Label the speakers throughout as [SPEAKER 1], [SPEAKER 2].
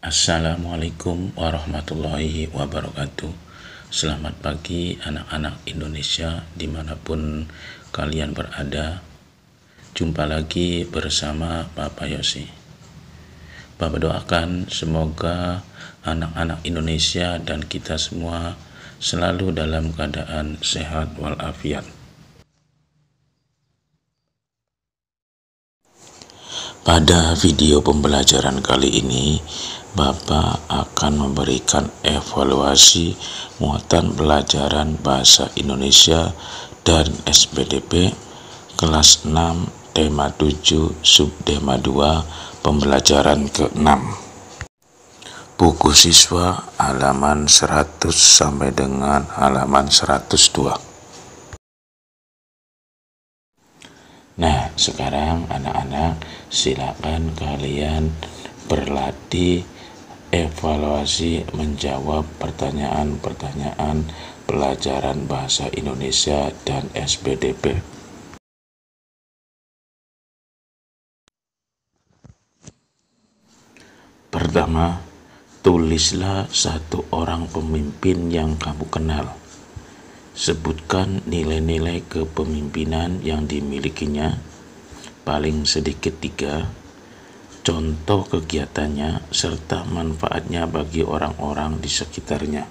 [SPEAKER 1] Assalamualaikum warahmatullahi wabarakatuh. Selamat pagi anak-anak Indonesia dimanapun kalian berada. Jumpa lagi bersama Papa Yosi. Papa doakan semoga anak-anak Indonesia dan kita semua selalu dalam keadaan sehat walafiat. Pada video pembelajaran kali ini, Bapak akan memberikan evaluasi muatan pelajaran Bahasa Indonesia dan SPDP kelas 6 tema 7 subtema 2 pembelajaran ke-6. Buku siswa halaman 100 sampai dengan halaman 102. Nah, sekarang anak-anak silakan kalian berlatih evaluasi menjawab pertanyaan-pertanyaan pelajaran Bahasa Indonesia dan SPDP. Pertama, tulislah satu orang pemimpin yang kamu kenal. Sebutkan nilai-nilai kepemimpinan yang dimilikinya, paling sedikit 3, contoh kegiatannya, serta manfaatnya bagi orang-orang di sekitarnya.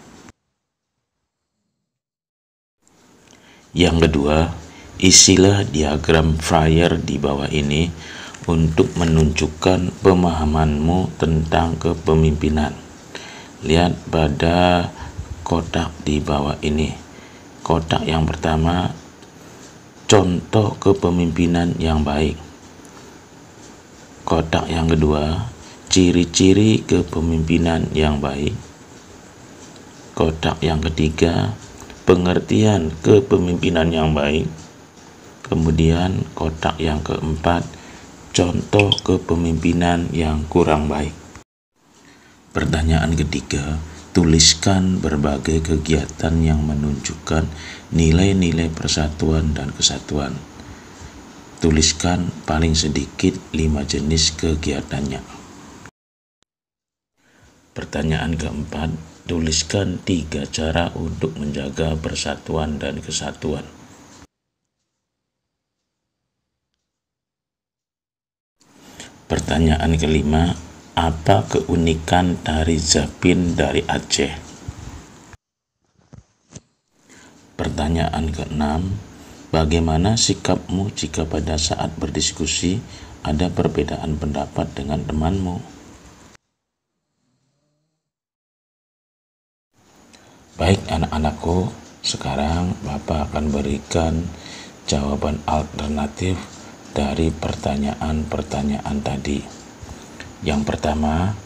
[SPEAKER 1] Yang kedua, isilah diagram flyer di bawah ini untuk menunjukkan pemahamanmu tentang kepemimpinan. Lihat pada kotak di bawah ini. Kotak yang pertama, contoh kepemimpinan yang baik. Kotak yang kedua, ciri-ciri kepemimpinan yang baik. Kotak yang ketiga, pengertian kepemimpinan yang baik. Kemudian kotak yang keempat, contoh kepemimpinan yang kurang baik. Pertanyaan ketiga, tuliskan berbagai kegiatan yang menunjukkan nilai-nilai persatuan dan kesatuan. Tuliskan paling sedikit 5 jenis kegiatannya. Pertanyaan keempat, tuliskan 3 cara untuk menjaga persatuan dan kesatuan. Pertanyaan kelima, apa keunikan tari Zapin dari Aceh? Pertanyaan keenam, bagaimana sikapmu jika pada saat berdiskusi ada perbedaan pendapat dengan temanmu? Baik anak-anakku, sekarang Bapak akan berikan jawaban alternatif dari pertanyaan-pertanyaan tadi. Yang pertama,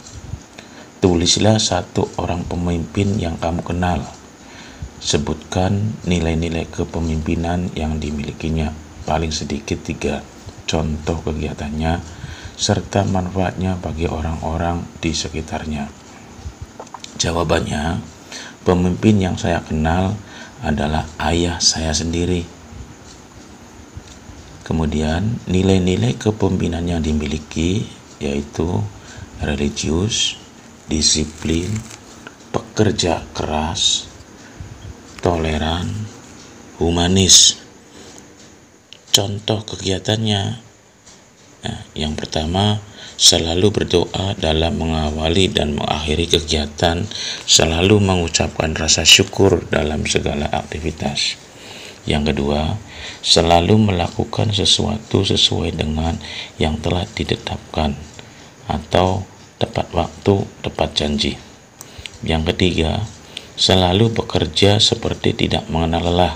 [SPEAKER 1] tulislah satu orang pemimpin yang kamu kenal. Sebutkan nilai-nilai kepemimpinan yang dimilikinya, paling sedikit 3, contoh kegiatannya, serta manfaatnya bagi orang-orang di sekitarnya. Jawabannya, pemimpin yang saya kenal adalah ayah saya sendiri. Kemudian, nilai-nilai kepemimpinan yang dimiliki yaitu religius, disiplin, pekerja keras, toleran, humanis. Contoh kegiatannya, yang pertama, selalu berdoa dalam mengawali dan mengakhiri kegiatan, selalu mengucapkan rasa syukur dalam segala aktivitas. Yang kedua, selalu melakukan sesuatu sesuai dengan yang telah ditetapkan atau tepat waktu, tepat janji. Yang ketiga, selalu bekerja seperti tidak mengenal lelah,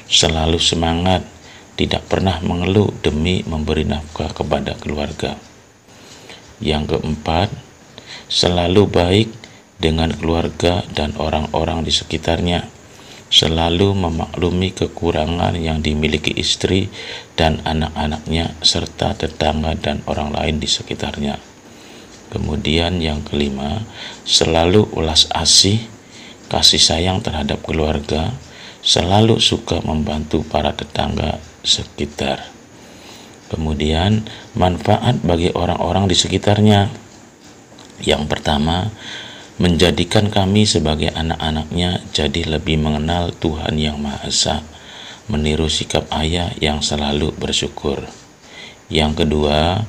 [SPEAKER 1] selalu semangat, tidak pernah mengeluh demi memberi nafkah kepada keluarga. Yang keempat, selalu baik dengan keluarga dan orang-orang di sekitarnya, selalu memaklumi kekurangan yang dimiliki istri dan anak-anaknya serta tetangga dan orang lain di sekitarnya. Kemudian yang kelima, selalu ulas asih, kasih sayang terhadap keluarga, selalu suka membantu para tetangga sekitar. Kemudian manfaat bagi orang-orang di sekitarnya, Yang pertama, menjadikan kami sebagai anak-anaknya jadi lebih mengenal Tuhan Yang Maha Esa, meniru sikap ayah yang selalu bersyukur. Yang kedua,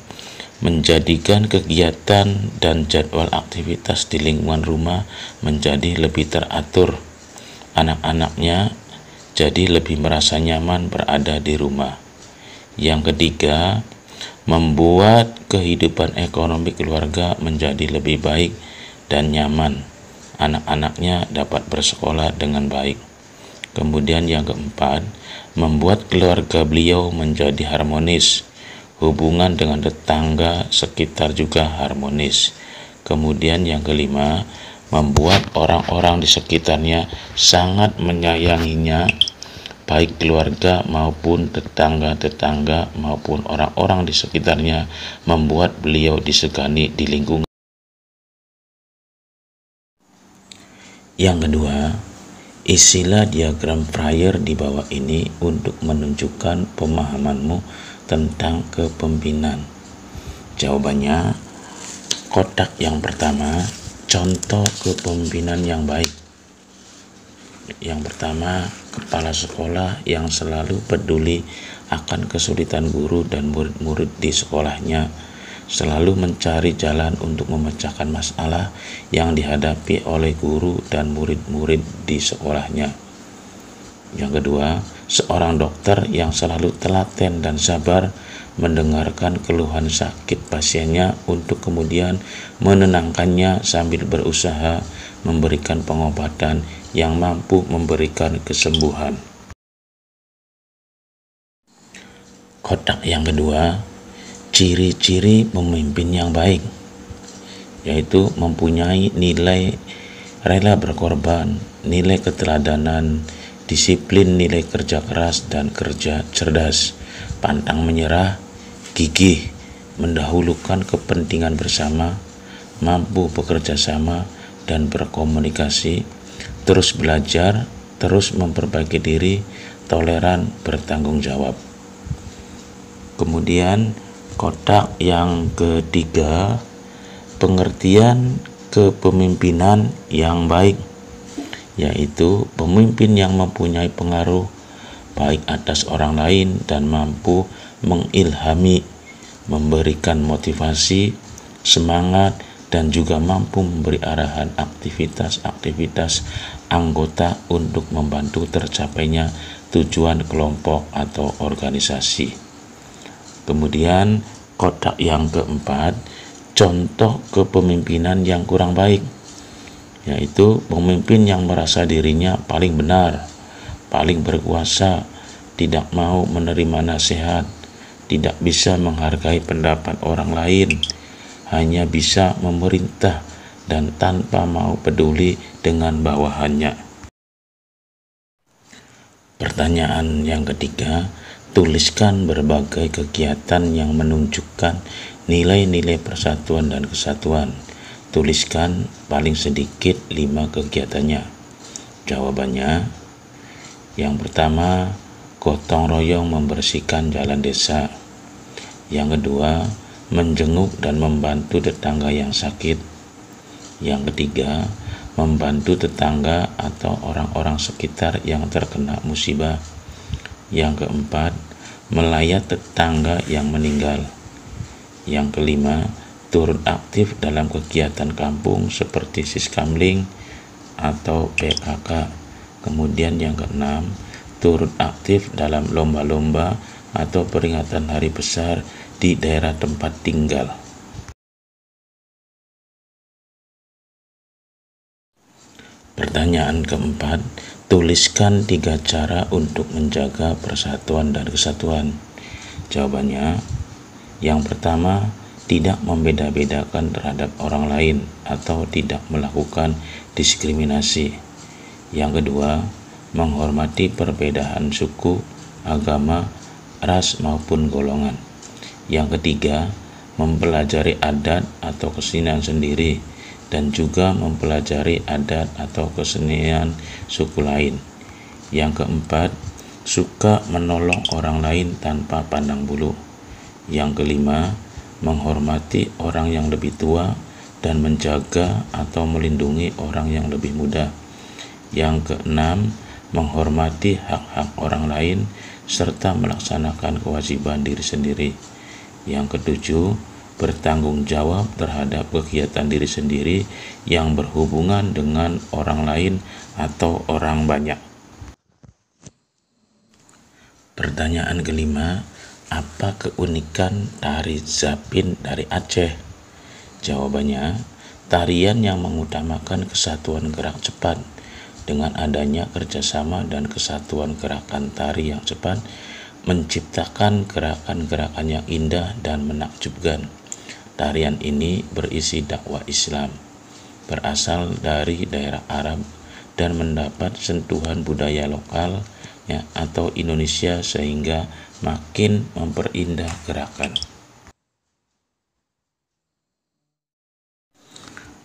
[SPEAKER 1] menjadikan kegiatan dan jadwal aktivitas di lingkungan rumah menjadi lebih teratur. Anak-anaknya jadi lebih merasa nyaman berada di rumah. Yang ketiga, membuat kehidupan ekonomi keluarga menjadi lebih baik dan nyaman. Anak-anaknya dapat bersekolah dengan baik. Kemudian yang keempat, membuat keluarga beliau menjadi harmonis. Hubungan dengan tetangga sekitar juga harmonis. Kemudian yang kelima, membuat orang-orang di sekitarnya sangat menyayanginya, baik keluarga maupun tetangga-tetangga maupun orang-orang di sekitarnya, membuat beliau disegani di lingkungan. Yang kedua, isilah diagram Fryer di bawah ini untuk menunjukkan pemahamanmu tentang kepemimpinan. Jawabannya, kotak yang pertama, contoh kepemimpinan yang baik. Yang pertama, kepala sekolah yang selalu peduli akan kesulitan guru dan murid-murid di sekolahnya, selalu mencari jalan untuk memecahkan masalah yang dihadapi oleh guru dan murid-murid di sekolahnya. Yang kedua, seorang dokter yang selalu telaten dan sabar mendengarkan keluhan sakit pasiennya untuk kemudian menenangkannya sambil berusaha memberikan pengobatan yang mampu memberikan kesembuhan. Kotak yang kedua, ciri-ciri pemimpin yang baik, yaitu mempunyai nilai rela berkorban, nilai keteladanan, disiplin, nilai kerja keras dan kerja cerdas, pantang menyerah, gigih, mendahulukan kepentingan bersama, mampu bekerja sama dan berkomunikasi, terus belajar, terus memperbaiki diri, toleran, bertanggung jawab. Kemudian kotak yang ketiga, pengertian kepemimpinan yang baik, yaitu pemimpin yang mempunyai pengaruh baik atas orang lain dan mampu mengilhami, memberikan motivasi, semangat, dan juga mampu memberi arahan aktivitas-aktivitas anggota untuk membantu tercapainya tujuan kelompok atau organisasi. Kemudian kotak yang keempat, contoh kepemimpinan yang kurang baik, yaitu pemimpin yang merasa dirinya paling benar, paling berkuasa, tidak mau menerima nasihat, tidak bisa menghargai pendapat orang lain, hanya bisa memerintah dan tanpa mau peduli dengan bawahannya. Pertanyaan yang ketiga, tuliskan berbagai kegiatan yang menunjukkan nilai-nilai persatuan dan kesatuan. Tuliskan paling sedikit 5 kegiatannya. Jawabannya, yang pertama, gotong royong membersihkan jalan desa. Yang kedua, menjenguk dan membantu tetangga yang sakit. Yang ketiga, membantu tetangga atau orang-orang sekitar yang terkena musibah. Yang keempat, melayat tetangga yang meninggal. Yang kelima, turut aktif dalam kegiatan kampung seperti Siskamling atau PKK. Kemudian yang keenam, turut aktif dalam lomba-lomba atau peringatan hari besar di daerah tempat tinggal. Pertanyaan keempat, tuliskan 3 cara untuk menjaga persatuan dan kesatuan. Jawabannya, yang pertama, tidak membeda-bedakan terhadap orang lain atau tidak melakukan diskriminasi. Yang kedua, menghormati perbedaan suku, agama, ras maupun golongan. Yang ketiga, mempelajari adat atau kesenian sendiri dan juga mempelajari adat atau kesenian suku lain. Yang keempat, suka menolong orang lain tanpa pandang bulu. Yang kelima, menghormati orang yang lebih tua dan menjaga atau melindungi orang yang lebih muda. Yang keenam, menghormati hak-hak orang lain serta melaksanakan kewajiban diri sendiri. Yang ketujuh, bertanggung jawab terhadap kegiatan diri sendiri yang berhubungan dengan orang lain atau orang banyak. Pertanyaan kelima, apa keunikan tari Zapin dari Aceh? Jawabannya, tarian yang mengutamakan kesatuan gerak cepat. Dengan adanya kerjasama dan kesatuan gerakan tari yang cepat, menciptakan gerakan-gerakan yang indah dan menakjubkan. Tarian ini berisi dakwah Islam, berasal dari daerah Arab dan mendapat sentuhan budaya lokal atau Indonesia sehingga makin memperindah gerakan.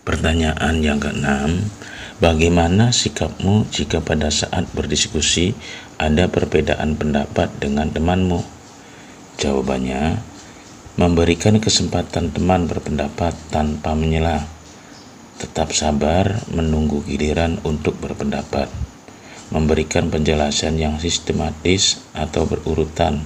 [SPEAKER 1] Pertanyaan yang keenam, bagaimana sikapmu jika pada saat berdiskusi ada perbedaan pendapat dengan temanmu? Jawabannya, memberikan kesempatan teman berpendapat tanpa menyela. Tetap sabar menunggu giliran untuk berpendapat. Memberikan penjelasan yang sistematis atau berurutan,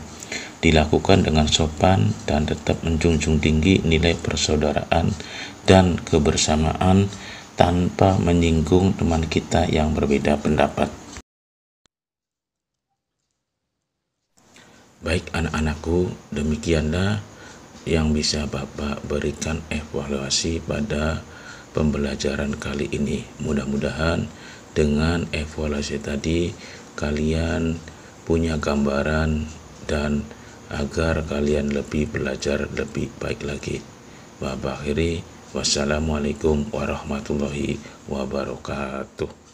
[SPEAKER 1] dilakukan dengan sopan dan tetap menjunjung tinggi nilai persaudaraan dan kebersamaan tanpa menyinggung teman kita yang berbeda pendapat. Baik anak-anakku, demikianlah yang bisa Bapak berikan evaluasi pada pembelajaran kali ini. Mudah-mudahan dengan evaluasi tadi kalian punya gambaran dan agar kalian lebih belajar lebih baik lagi. Wassalamualaikum warahmatullahi wabarakatuh.